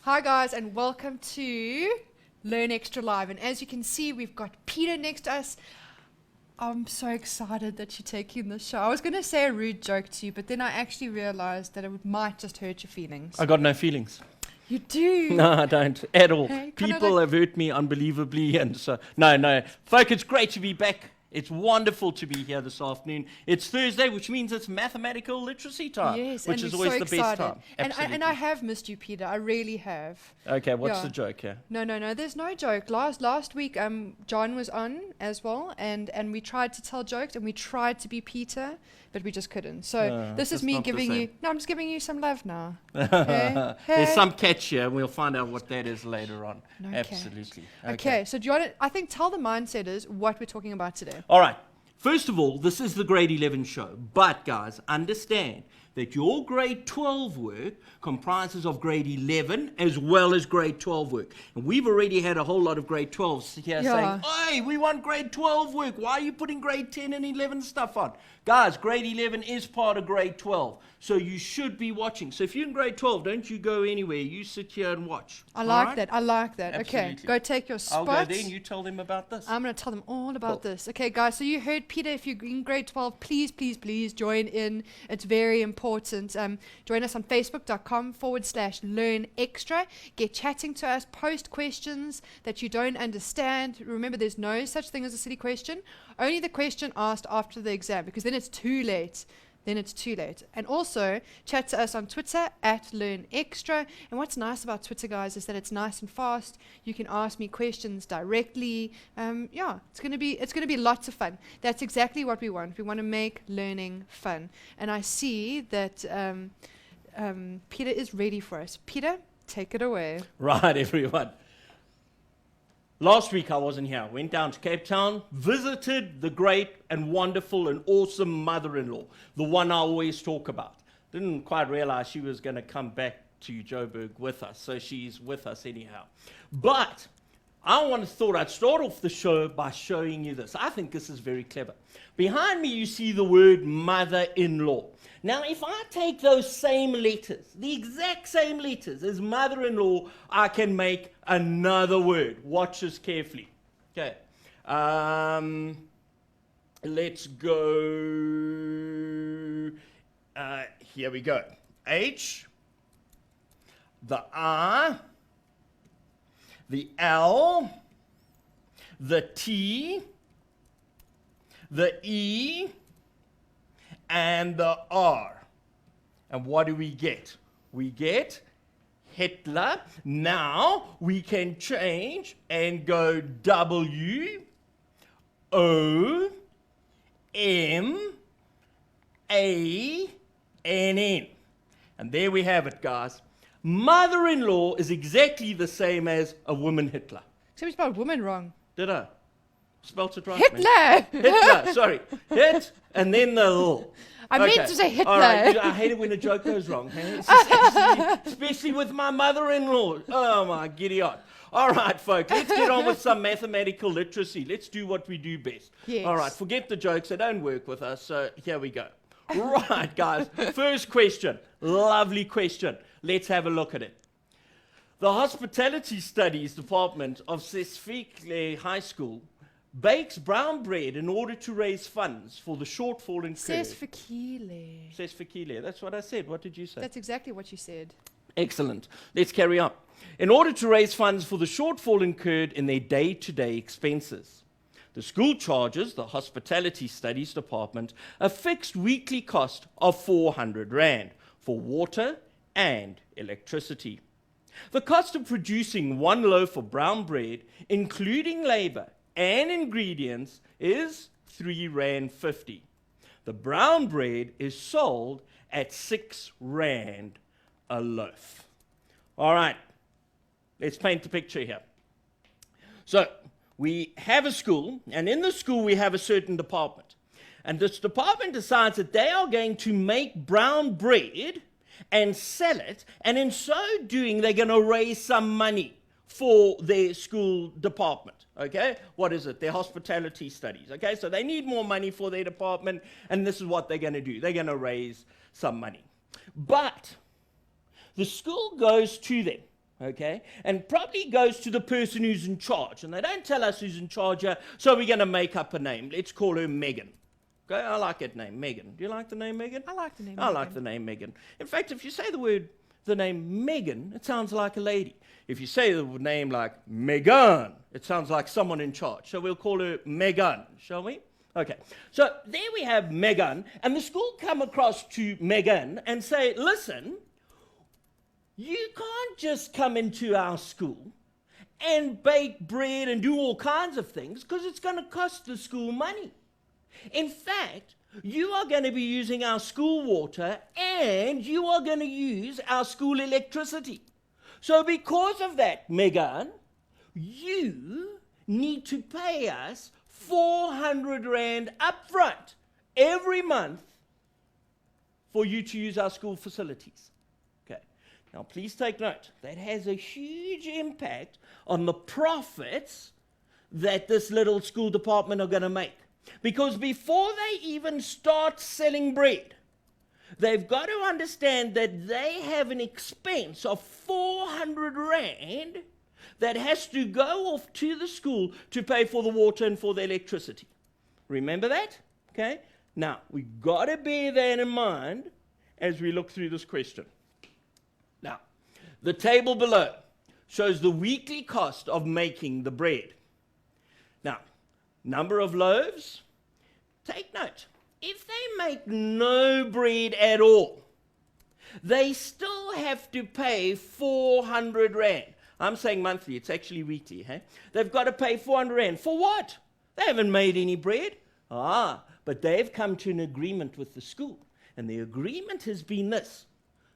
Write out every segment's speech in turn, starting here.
Hi guys, and welcome to Learn Extra Live. And as you can see, we've got Peter next to us. I'm so excited that you're taking this show. I was going to say a rude joke to you, but then I actually realized that it might just hurt your feelings. I got no feelings. You do? No, I don't at all. Hey, People have hurt me unbelievably, and so no. Folk, it's great to be back. It's wonderful to be here this afternoon. It's Thursday, which means it's mathematical literacy time, Yes, which and is we're always so the excited. best time. And I have missed you, Peter. I really have. Okay, what's Yeah. the joke here? No. There's no joke. Last week, John was on as well, and we tried to tell jokes, and we tried to be Peter, but we just couldn't. So this is that's me not the giving you. same. No, I'm just giving you some love now. Okay? There's some catch here, and we'll find out what that is later on. No Absolutely. Okay. So do you want to? I think tell the mindset is what we're talking about today. All right. First of all, this is the grade 11 show. But, guys, understand that your grade 12 work comprises of grade 11 as well as grade 12 work. And we've already had a whole lot of grade 12s here saying, hey, we want grade 12 work. Why are you putting grade 10 and 11 stuff on? Guys, grade 11 is part of grade 12. So you should be watching. So if you're in grade 12, don't you go anywhere. You sit here and watch. I like that. Okay, Absolutely. go take your I'll spot. go there and you tell them about this. I'm going to tell them all about Cool. this. Okay, guys, so you heard Peter. If you're in grade 12, please join in. It's very important. Join us on facebook.com/learn extra. Get chatting to us. Post questions that you don't understand. Remember, there's no such thing as a silly question. Only the question asked after the exam, because then it's too late. And also, chat to us on Twitter @LearnExtra. And what's nice about Twitter, guys, is that it's nice and fast. You can ask me questions directly. It's gonna be lots of fun. That's exactly what we want. We want to make learning fun. And I see that Peter is ready for us. Peter, take it away. Right, everyone. Last week I wasn't here. Went down to Cape Town, visited the great and wonderful and awesome mother-in-law, the one I always talk about. Didn't quite realize she was going to come back to Joburg with us, so she's with us anyhow. But I thought I'd start off the show by showing you this. I think this is very clever. Behind me you see the word mother-in-law. Now, if I take those same letters, the exact same letters as mother-in-law, I can make another word. Watch this carefully. Okay. Let's go. Here we go. H, the I, the L, the T, the E, and the R. And what do we get? We get Hitler. Now we can change and go W, O, M, A, and N. And there we have it, guys. Mother-in-law is exactly the same as a woman Hitler. Except we spelled woman wrong. Did I? Spelt it right? Hitler! Hitler, sorry. Hit, and then the L. I meant to say Hitler. All right. I hate it when a joke goes wrong. Hey? Especially with my mother-in-law. Oh, my giddy aunt. All right, folks, let's get on with some mathematical literacy. Let's do what we do best. Yes. All right, forget the jokes. They don't work with us, so here we go. Right, guys. First question. Lovely question. Let's have a look at it. The Hospitality Studies Department of Sesfikile High School bakes brown bread in order to raise funds for the shortfall incurred. Sesfikile. That's what I said. What did you say? That's exactly what you said. Excellent. Let's carry on. In order to raise funds for the shortfall incurred in their day-to-day expenses, the school charges the Hospitality Studies Department a fixed weekly cost of 400 Rand for water and electricity. The cost of producing one loaf of brown bread, including labor and ingredients, is 3 Rand 50. The brown bread is sold at 6 Rand a loaf. All right, let's paint the picture here. So we have a school, and in the school we have a certain department. And this department decides that they are going to make brown bread and sell it, and in so doing they're going to raise some money for their school department. Okay, what is it? Their hospitality studies. Okay, so they need more money for their department, and this is what they're going to do. They're going to raise some money. But the school goes to them okay? And probably goes to the person who's in charge. And they don't tell us who's in charge here, so we're going to make up a name. Let's call her Megan. Okay, I like that name, Megan. Do you like the name Megan? I like the name I Megan. like the name Megan. In fact, if you say the name Megan, it sounds like a lady. If you say the name like Megan, it sounds like someone in charge. So we'll call her Megan, shall we? Okay, so there we have Megan, and the school come across to Megan and say, listen, you can't just come into our school and bake bread and do all kinds of things because it's going to cost the school money. In fact, you are going to be using our school water and you are going to use our school electricity. So because of that, Megan, you need to pay us 400 Rand upfront every month for you to use our school facilities. Okay. Now, please take note. That has a huge impact on the profits that this little school department are going to make. Because before they even start selling bread, they've got to understand that they have an expense of 400 Rand that has to go off to the school to pay for the water and for the electricity. Remember that? Okay? Now, we've got to bear that in mind as we look through this question. Now, the table below shows the weekly cost of making the bread. Now, number of loaves. Take note. If they make no bread at all, they still have to pay 400 Rand. I'm saying monthly, it's actually weekly. Hey? They've got to pay 400 Rand. For what? They haven't made any bread. But they've come to an agreement with the school. And the agreement has been this.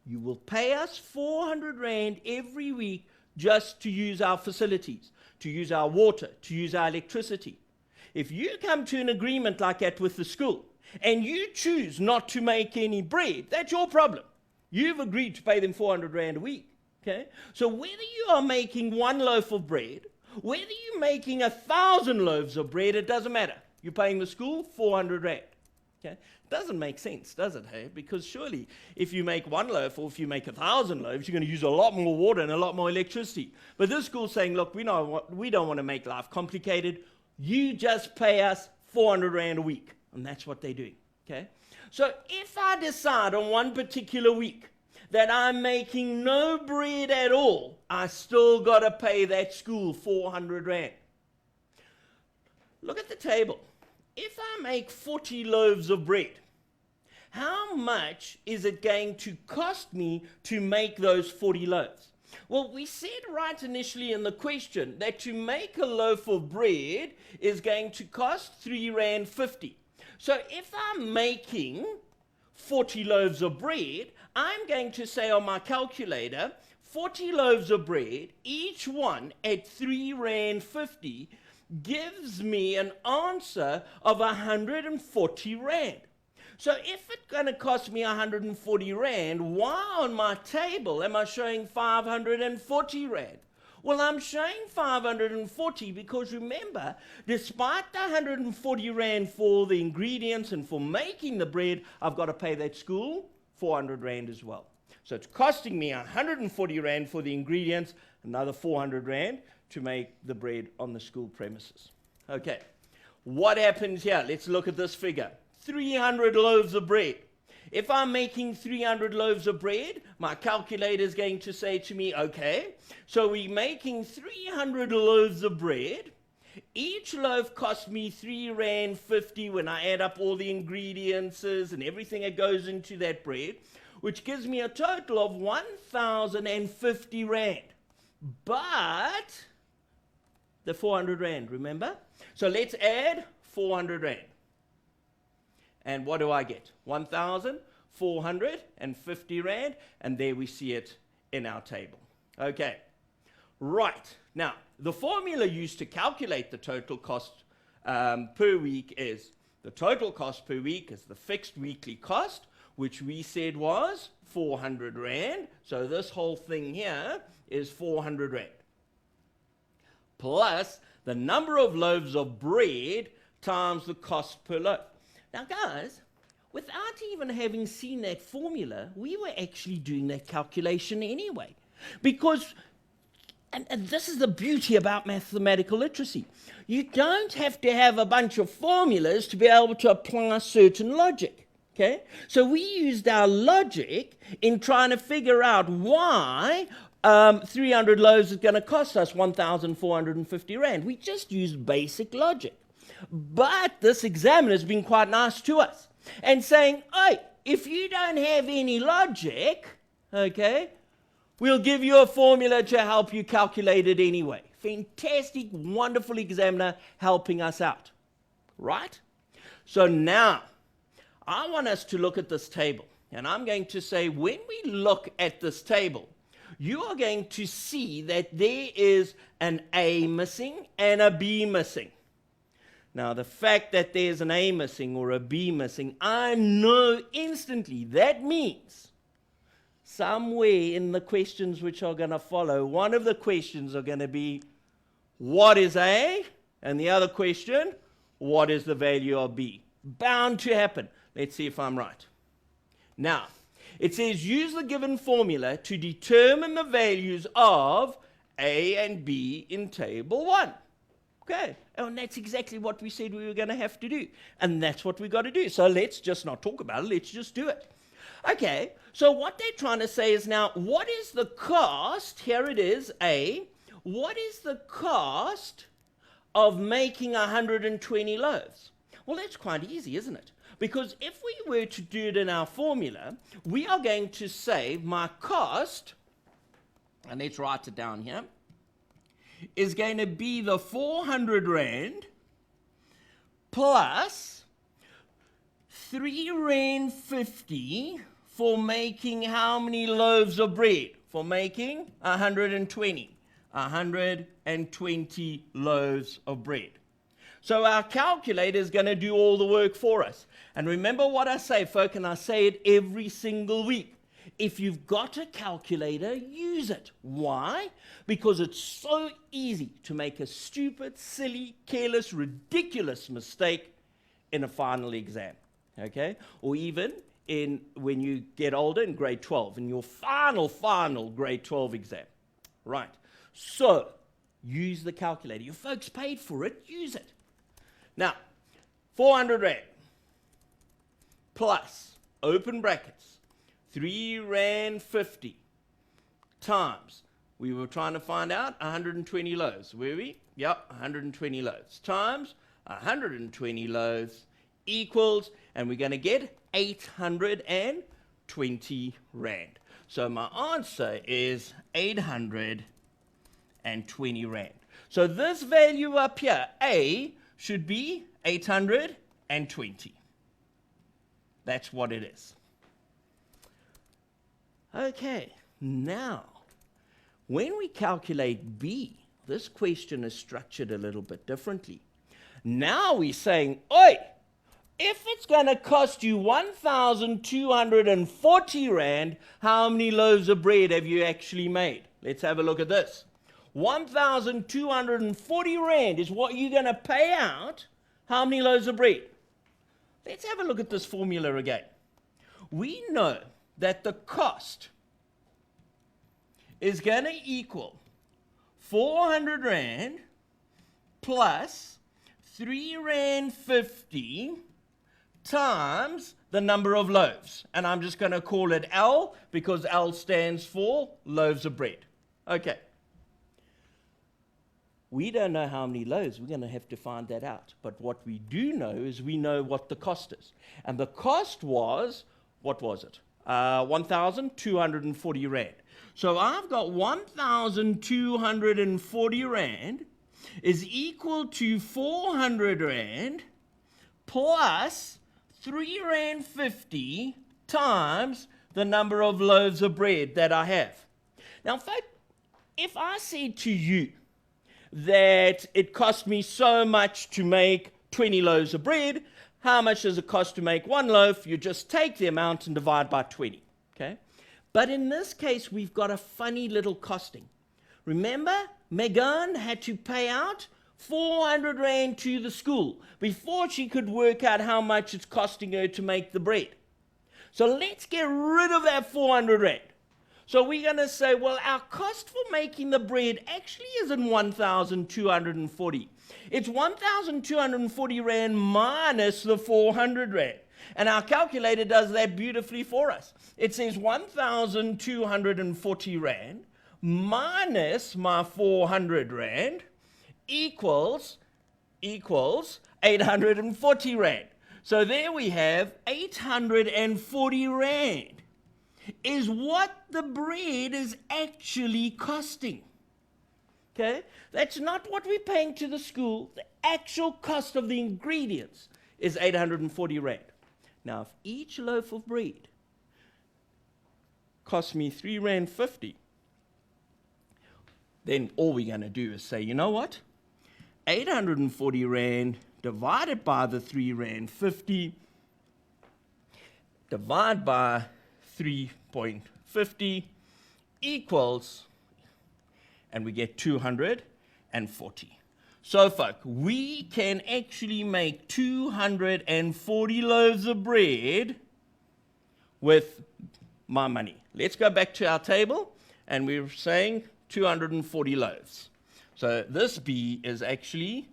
You will pay us 400 Rand every week just to use our facilities, to use our water, to use our electricity. If you come to an agreement like that with the school, and you choose not to make any bread, that's your problem. You've agreed to pay them 400 Rand a week. Okay? So whether you are making one loaf of bread, whether you're making 1,000 loaves of bread, it doesn't matter. You're paying the school 400 Rand. Okay? Doesn't make sense, does it? Hey? Because surely if you make one loaf or if you make 1,000 loaves, you're going to use a lot more water and a lot more electricity. But this school's saying, look, we don't want to make life complicated. You just pay us 400 Rand a week. And that's what they're doing. Okay? So if I decide on one particular week that I'm making no bread at all, I still got to pay that school 400 Rand. Look at the table. If I make 40 loaves of bread, how much is it going to cost me to make those 40 loaves? Well, we said right initially in the question that to make a loaf of bread is going to cost 3.50 Rand. So if I'm making 40 loaves of bread, I'm going to say on my calculator, 40 loaves of bread, each one at 3.50 Rand, gives me an answer of 140 Rand. So if it's going to cost me 140 Rand, why on my table am I showing 540 Rand? Well, I'm showing 540 because remember, despite the 140 Rand for the ingredients and for making the bread, I've got to pay that school 400 Rand as well. So it's costing me 140 Rand for the ingredients, another 400 Rand to make the bread on the school premises. Okay, what happens here? Let's look at this figure. 300 loaves of bread. If I'm making 300 loaves of bread, my calculator is going to say to me, okay, so we're making 300 loaves of bread. Each loaf costs me 3.50 Rand when I add up all the ingredients and everything that goes into that bread, which gives me a total of 1,050 Rand. But the 400 Rand, remember? So let's add 400 Rand. And what do I get? 1,450 Rand, and there we see it in our table. Okay, right. Now, the formula used to calculate the total cost per week is, the total cost per week is the fixed weekly cost, which we said was 400 Rand. So this whole thing here is 400 Rand. Plus the number of loaves of bread times the cost per loaf. Now, guys, without even having seen that formula, we were actually doing that calculation anyway. Because And this is the beauty about mathematical literacy. You don't have to have a bunch of formulas to be able to apply certain logic. Okay? So we used our logic in trying to figure out why 300 loaves is going to cost us 1,450 Rand. We just used basic logic. But this examiner has been quite nice to us and saying, hey, if you don't have any logic, okay, we'll give you a formula to help you calculate it anyway. Fantastic, wonderful examiner helping us out, right? So now, I want us to look at this table. And I'm going to say, when we look at this table, you are going to see that there is an A missing and a B missing. Now, the fact that there's an A missing or a B missing, I know instantly that means somewhere in the questions which are going to follow, one of the questions are going to be, what is A? And the other question, what is the value of B? Bound to happen. Let's see if I'm right. Now, it says use the given formula to determine the values of A and B in table 1. Okay, and that's exactly what we said we were going to have to do. And that's what we've got to do. So let's just not talk about it, let's just do it. Okay, so what they're trying to say is now, what is the cost? Here it is, A. What is the cost of making 120 loaves? Well, that's quite easy, isn't it? Because if we were to do it in our formula, we are going to say my cost, and let's write it down here, is going to be the 400 Rand plus 3 Rand 50 for making how many loaves of bread? For making 120. 120 loaves of bread. So our calculator is going to do all the work for us. And remember what I say, folk, and I say it every single week. If you've got a calculator, use it. Why? Because it's so easy to make a stupid, silly, careless, ridiculous mistake in a final exam. Okay? Or even when you get older in grade 12, in your final grade 12 exam. Right. So, use the calculator. Your folks paid for it, use it. Now, 400 Rand plus, open brackets, 3 Rand 50 times, we were trying to find out 120 loaves, were we? Yep, 120 loaves times 120 loaves equals, and we're going to get 820 Rand. So my answer is 820 Rand. So this value up here, A, should be 820. That's what it is. Okay, now, when we calculate B, this question is structured a little bit differently. Now we're saying, oi, if it's going to cost you 1,240 Rand, how many loaves of bread have you actually made? Let's have a look at this. 1,240 Rand is what you're going to pay out. How many loaves of bread? Let's have a look at this formula again. We know that the cost is going to equal 400 Rand plus 3 Rand 50 times the number of loaves. And I'm just going to call it L because L stands for loaves of bread. Okay. We don't know how many loaves. We're going to have to find that out. But what we do know is we know what the cost is. And the cost was, what was it? 1,240 Rand. So I've got 1,240 Rand is equal to 400 Rand plus 3 Rand 50 times the number of loaves of bread that I have. Now, if I said to you that it cost me so much to make 20 loaves of bread, how much does it cost to make one loaf? You just take the amount and divide by 20. Okay? But in this case, we've got a funny little costing. Remember, Megan had to pay out 400 Rand to the school before she could work out how much it's costing her to make the bread. So let's get rid of that 400 Rand. So we're going to say, well, our cost for making the bread actually isn't 1,240. It's 1,240 Rand minus the 400 Rand. And our calculator does that beautifully for us. It says 1,240 Rand minus my 400 Rand equals 840 Rand. So there we have 840 Rand is what the bread is actually costing. Okay? That's not what we're paying to the school. The actual cost of the ingredients is 840 Rand. Now, if each loaf of bread costs me 3 Rand 50, then all we're going to do is say, you know what? 840 Rand divided by the 3 Rand 50 divided by 3.50 equals, and we get 240. So, folk, we can actually make 240 loaves of bread with my money. Let's go back to our table, and we're saying 240 loaves. So this B is actually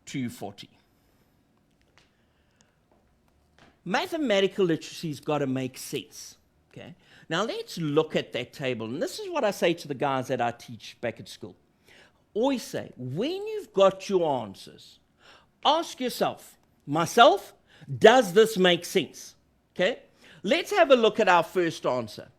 240. Mathematical literacy's got to make sense. Okay. Now let's look at that table. And this is what I say to the guys that I teach back at school. Always say, when you've got your answers, ask yourself, myself, does this make sense? Okay. Let's have a look at our first answer.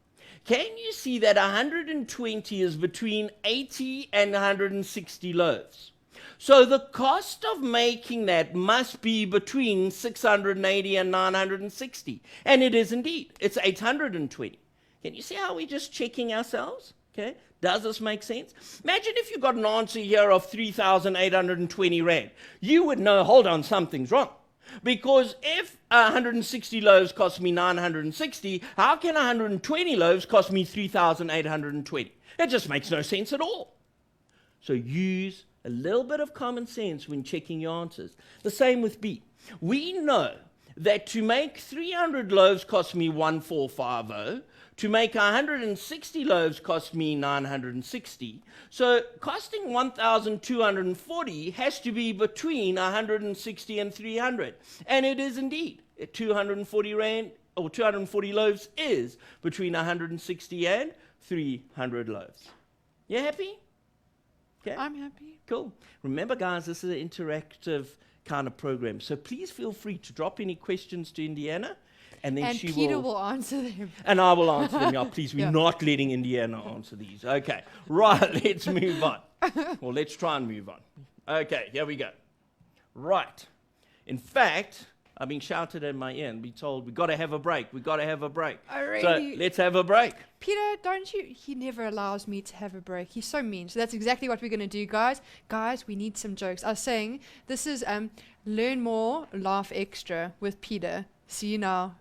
Can you see that 120 is between 80 and 160 loaves? So the cost of making that must be between 680 and 960. And it is indeed. It's 820. Can you see how we're just checking ourselves? Okay. Does this make sense? Imagine if you got an answer here of 3,820 Rand. You would know, hold on, something's wrong. Because if 160 loaves cost me 960, how can 120 loaves cost me 3,820? It just makes no sense at all. So use a little bit of common sense when checking your answers. The same with B. We know that to make 300 loaves cost me 1,450. To make 160 loaves cost me 960. So costing 1,240 has to be between 160 and 300. And it is indeed. 240 Rand or 240 loaves is between 160 and 300 loaves. You happy? Okay. I'm happy. Cool. Remember, guys, this is an interactive kind of program. So please feel free to drop any questions to Indiana. And then she Peter will answer them. And I will answer them. Yeah, please, we're Yeah. not letting Indiana answer these. Okay. Right, let's move on. Well, let's try and move on. Okay, here we go. Right. In fact, I've been shouted in my ear and be told, we've got to have a break. We've got to have a break. Alrighty. So let's have a break. Peter, don't you? He never allows me to have a break. He's so mean. So that's exactly what we're going to do, guys. Guys, we need some jokes. I was saying, this is Learn More, Laugh Extra with Peter. See you now.